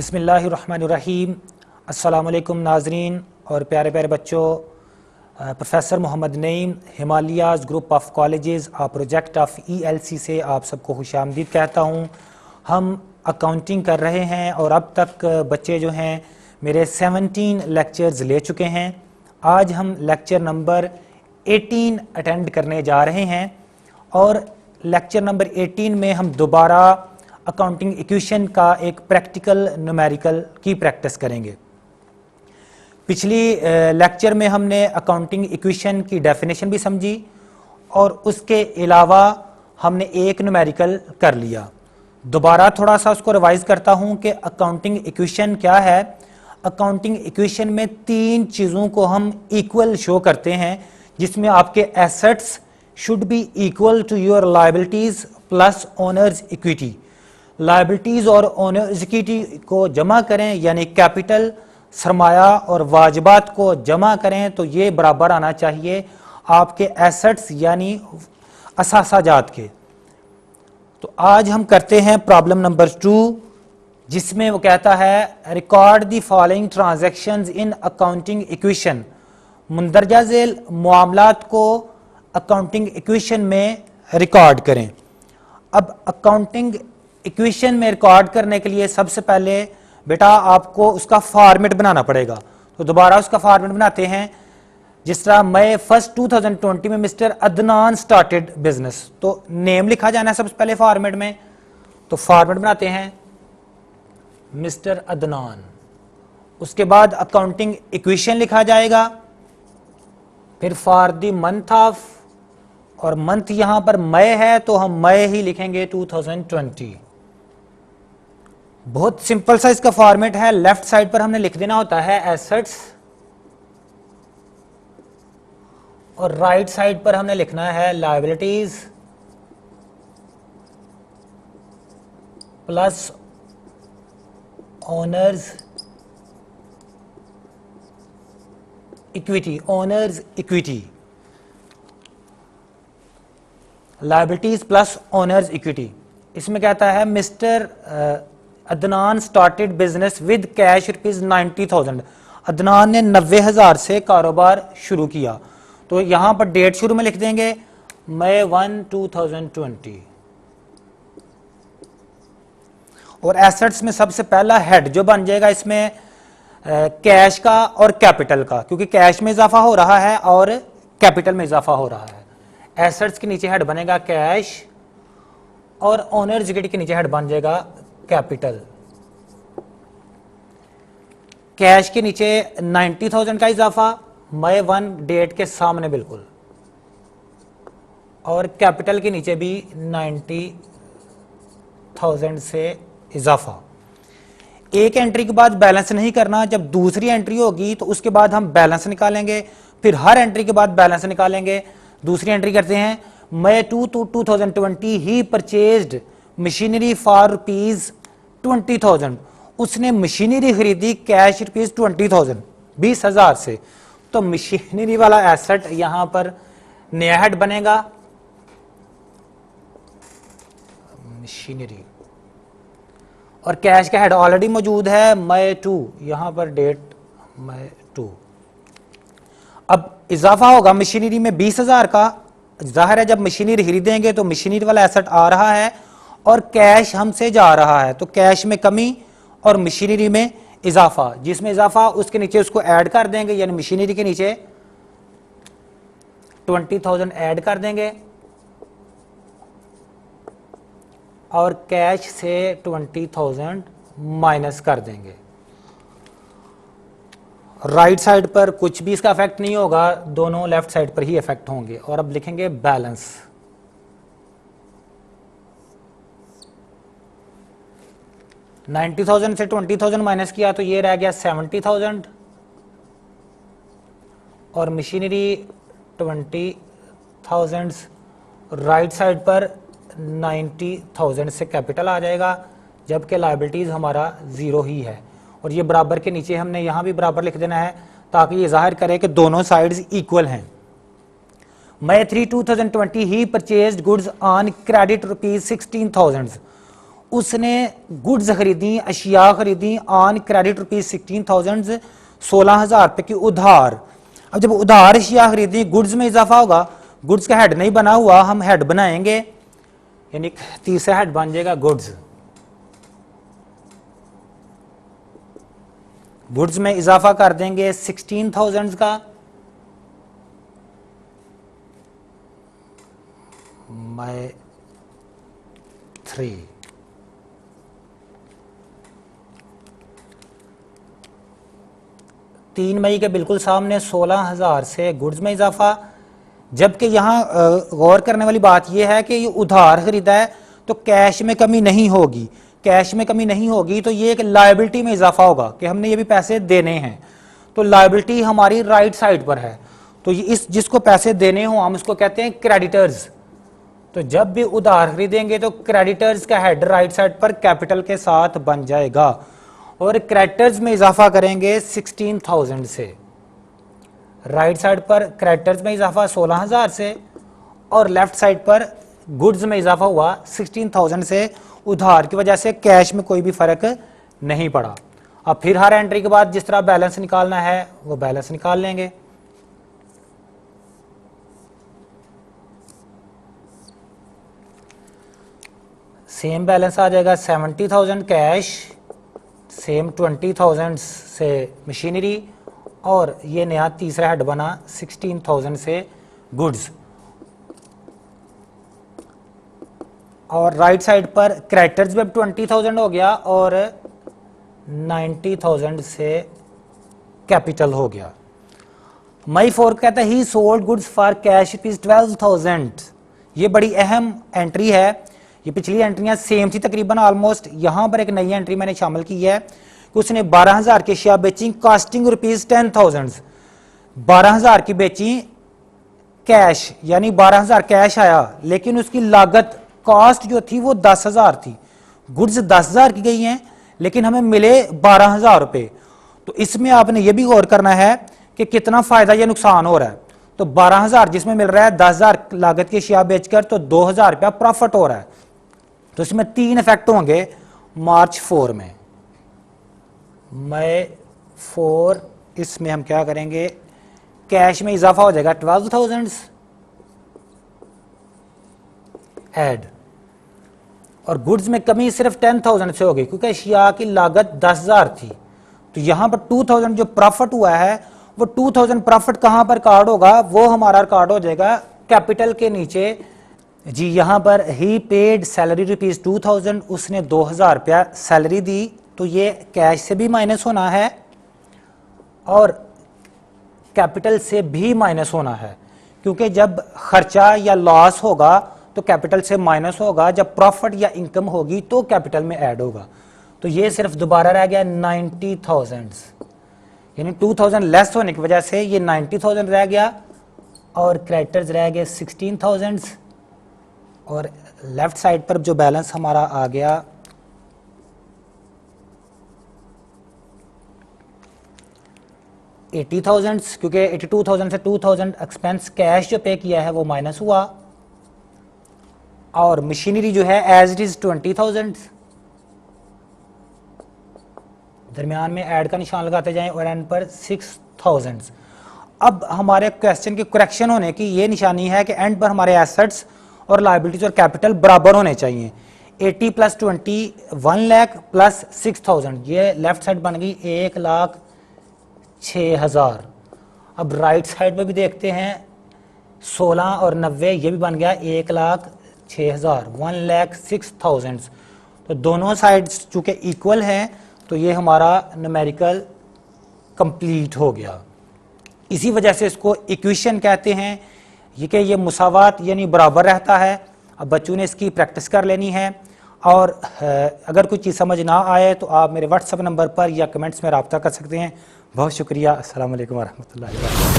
बिस्मिल्लाहिर्रहमानिर्रहीम। अस्सलाम वालेकुम नाज़रीन और प्यारे प्यारे बच्चों। Professor Mohammad Naeem, Himalayas group of colleges और प्रोजेक्ट ऑफ ELC से आप सबको खुशामदीद कहता हूँ। हम अकाउंटिंग कर रहे हैं और अब तक बच्चे जो हैं मेरे 17 लेक्चर्स ले चुके हैं। आज हम लेक्चर नंबर 18 अटेंड करने जा रहे हैं और लेक्चर नंबर 18 में हम दोबारा अकाउंटिंग इक्वेशन का एक प्रैक्टिकल न्यूमेरिकल की प्रैक्टिस करेंगे। पिछली लेक्चर में हमने अकाउंटिंग इक्वेशन की डेफिनेशन भी समझी और उसके अलावा हमने एक न्यूमेरिकल कर लिया। दोबारा थोड़ा सा उसको रिवाइज करता हूं कि अकाउंटिंग इक्वेशन क्या है। अकाउंटिंग इक्वेशन में तीन चीज़ों को हम इक्वल शो करते हैं, जिसमें आपके assets should be equal to your liabilities plus owners equity. Liabilities और ओनर्स इक्विटी को जमा करें, यानी कैपिटल, सरमाया और वाजिबात को जमा करें तो ये बराबर आना चाहिए आपके एसेट्स यानी असासाजात के। तो आज हम करते हैं प्रॉब्लम नंबर 2, जिसमें वो कहता है record the following transactions in accounting equation. मुंदरजा झेल मामलात को अकाउंटिंग इक्वेशन में रिकॉर्ड करें। अब अकाउंटिंग इक्वेशन में रिकॉर्ड करने के लिए सबसे पहले बेटा आपको उसका फॉर्मेट बनाना पड़ेगा। तो दोबारा उसका फॉर्मेट बनाते हैं। जिस तरह मई 1 2020 में मिस्टर अदनान स्टार्टेड बिजनेस, तो नेम लिखा जाना है सबसे पहले फॉर्मेट में। तो फॉर्मेट बनाते हैं मिस्टर अदनान। उसके बाद अकाउंटिंग इक्वेशन लिखा जाएगा, फिर फॉर द मंथ ऑफ, और मंथ यहां पर मई है तो हम मई ही लिखेंगे 2020। बहुत सिंपल सा इसका फॉर्मेट है। लेफ्ट साइड पर हमने लिख देना होता है एसेट्स और राइट साइड पर हमने लिखना है liabilities plus owners equity. Owners equity, liabilities plus owners equity. इसमें कहता है mister Adnan started business with cash ₹90,000। Adnan ने 90,000 से कारोबार शुरू किया। तो यहां पर डेट शुरू में लिख देंगे मई 1 2020। और एसेट्स में सबसे पहला हेड जो बन जाएगा इसमें कैश का और कैपिटल का, क्योंकि कैश में इजाफा हो रहा है और कैपिटल में इजाफा हो रहा है। एसेट्स के नीचे हेड बनेगा कैश और ओनर्स इक्विटी के नीचे हेड बन जाएगा कैपिटल। कैश के नीचे 90,000 का इजाफा मई 1 डेट के सामने बिल्कुल, और कैपिटल के नीचे भी 90,000 से इजाफा। एक एंट्री के बाद बैलेंस नहीं करना, जब दूसरी एंट्री होगी तो उसके बाद हम बैलेंस निकालेंगे, फिर हर एंट्री के बाद बैलेंस निकालेंगे। दूसरी एंट्री करते हैं मई 2 2020 ही परचेज्ड मशीनरी फॉर ₹20,000। उसने मशीनरी खरीदी कैश ₹20,000 20,000 से। तो मशीनरी वाला एसेट यहां पर नया हेड बनेगा मशीनरी, और कैश का हेड ऑलरेडी मौजूद है मई 2, यहां पर डेट मई 2। अब इजाफा होगा मशीनरी में 20,000 का। जाहिर है जब मशीनरी खरीदेंगे तो मशीनरी वाला एसेट आ रहा है और कैश हमसे जा रहा है, तो कैश में कमी और मशीनरी में इजाफा। जिसमें इजाफा उसके नीचे उसको ऐड कर देंगे, यानी मशीनरी के नीचे 20,000 ऐड कर देंगे और कैश से 20,000 माइनस कर देंगे। राइट साइड पर कुछ भी इसका इफेक्ट नहीं होगा, दोनों लेफ्ट साइड पर ही इफेक्ट होंगे। और अब लिखेंगे बैलेंस। 90,000 से 20,000 माइनस किया तो ये रह गया 70,000, और मशीनरी 20,000। राइट साइड पर 90,000 से कैपिटल आ जाएगा, जबकि लायबिलिटीज हमारा 0 ही है। और ये बराबर के नीचे हमने यहां भी बराबर लिख देना है ताकि ये जाहिर करे कि दोनों साइड्स इक्वल हैं। मई 3 2020 ही परचेज्ड गुड्स ऑन क्रेडिट ₹16,000। उसने गुड्स खरीदी, अशिया खरीदी ऑन क्रेडिट रुपीज 16,000, 16,000 रुपये की उधार। अब जब उधार अशिया खरीदी, गुड्स में इजाफा होगा, गुड्स का हेड नहीं बना हुआ, हम हेड बनाएंगे, यानी तीसरा हेड बन जाएगा गुड्स। गुड्स में इजाफा कर देंगे 16,000 का, बाय 3। तीन मई के बिल्कुल सामने 16,000 से गुड्स में इजाफा। जबकि यहाँ गौर करने वाली बात यह है कि ये उधार खरीदा है तो कैश में कमी नहीं होगी, कैश में कमी नहीं होगी तो ये एक लायबिलिटी में इजाफा होगा कि हमने ये भी पैसे देने हैं, तो लायबिलिटी हमारी राइट साइड पर है, तो ये इस जिसको पैसे देने हो हम उसको कहते हैं क्रेडिटर्स। तो जब भी उधार खरीदेंगे तो क्रेडिटर्स का हेड राइट साइड पर कैपिटल के साथ बन जाएगा और क्रेडिटर्स में इजाफा करेंगे 16,000 से। राइट साइड पर क्रेडिटर्स में इजाफा 16,000 से और लेफ्ट साइड पर गुड्स में इजाफा हुआ 16,000 से। उधार की वजह से कैश में कोई भी फर्क नहीं पड़ा। अब फिर हर एंट्री के बाद जिस तरह बैलेंस निकालना है वो बैलेंस निकाल लेंगे। सेम बैलेंस आ जाएगा 70,000 कैश, सेम 20,000 से मशीनरी और ये नया तीसरा हेड बना 16,000 से गुड्स। और राइट साइड पर क्रेडिटर्स भी अब 20,000 हो गया और 90,000 से कैपिटल हो गया। मई 4 कहता है ही sold goods for cash rupees 12,000। ये बड़ी अहम एंट्री है, ये पिछली एंट्रियां सेम थी तकरीबन ऑलमोस्ट। यहां पर एक नई एंट्री मैंने शामिल की है कि उसने 12,000 की अशिया बेची कॉस्टिंग रुपीज 10,000। 12,000 की बेची कैश, यानी 12,000 कैश आया लेकिन उसकी लागत कॉस्ट जो थी वो 10,000 थी। गुड्स 10,000 की गई हैं लेकिन हमें मिले 12,000 रुपए। तो इसमें आपने ये भी गौर करना है कि कितना फायदा या नुकसान हो रहा है। तो 12,000 जिसमें मिल रहा है 10,000 लागत की अशिया बेचकर, तो 2,000 रुपया प्रॉफिट हो रहा है। तो इसमें 3 इफेक्ट होंगे मार्च 4 में। मई 4 इसमें हम क्या करेंगे, कैश में इजाफा हो जाएगा 12,000 ऐड और गुड्स में कमी सिर्फ 10,000 से होगी क्योंकि अशिया की लागत 10,000 थी। तो यहां पर 2,000 जो प्रॉफिट हुआ है वो 2,000 प्रॉफिट कहां पर कार्ड होगा, वो हमारा कार्ड हो जाएगा कैपिटल के नीचे जी। यहां पर ही पेड सैलरी रुपीज 2,000, उसने 2,000 रुपया सैलरी दी, तो ये कैश से भी माइनस होना है और कैपिटल से भी माइनस होना है क्योंकि जब खर्चा या लॉस होगा तो कैपिटल से माइनस होगा, जब प्रॉफिट या इनकम होगी तो कैपिटल में ऐड होगा। तो ये सिर्फ दोबारा रह गया 90,000, यानी 2,000 लेस होने की वजह से ये 90,000 रह गया और क्रेडिटर्स रह गए 16,000 और लेफ्ट साइड पर जो बैलेंस हमारा आ गया 80,000 क्योंकि 82,000 से 2,000 एक्सपेंस कैश जो पे किया है वो माइनस हुआ और मशीनरी जो है एज इट इज 20,000। दरमियान में ऐड का निशान लगाते जाएं और एंड पर 6,000। अब हमारे क्वेश्चन की करेक्शन होने की ये निशानी है कि एंड पर हमारे एसेट्स और लायबिलिटीज और कैपिटल बराबर होने चाहिए। 80 + 20 1 लाख प्लस 6,000, ये लेफ्ट साइड बन गई 1,06,000। अब राइट साइड पर भी देखते हैं 16 और 90, ये भी बन गया 1,06,000, 1,06,000। तो दोनों साइड्स चूंकि इक्वल हैं तो ये हमारा न्यूमेरिकल कंप्लीट हो गया। इसी वजह से इसको इक्वेशन कहते हैं, ये कि ये मुसावात यानी बराबर रहता है। अब बच्चों ने इसकी प्रैक्टिस कर लेनी है और अगर कोई चीज़ समझ ना आए तो आप मेरे व्हाट्सएप नंबर पर या कमेंट्स में रब्ता कर सकते हैं। बहुत शुक्रिया। अस्सलाम वालेकुम वरहमतुल्लाहि व बरकातहू।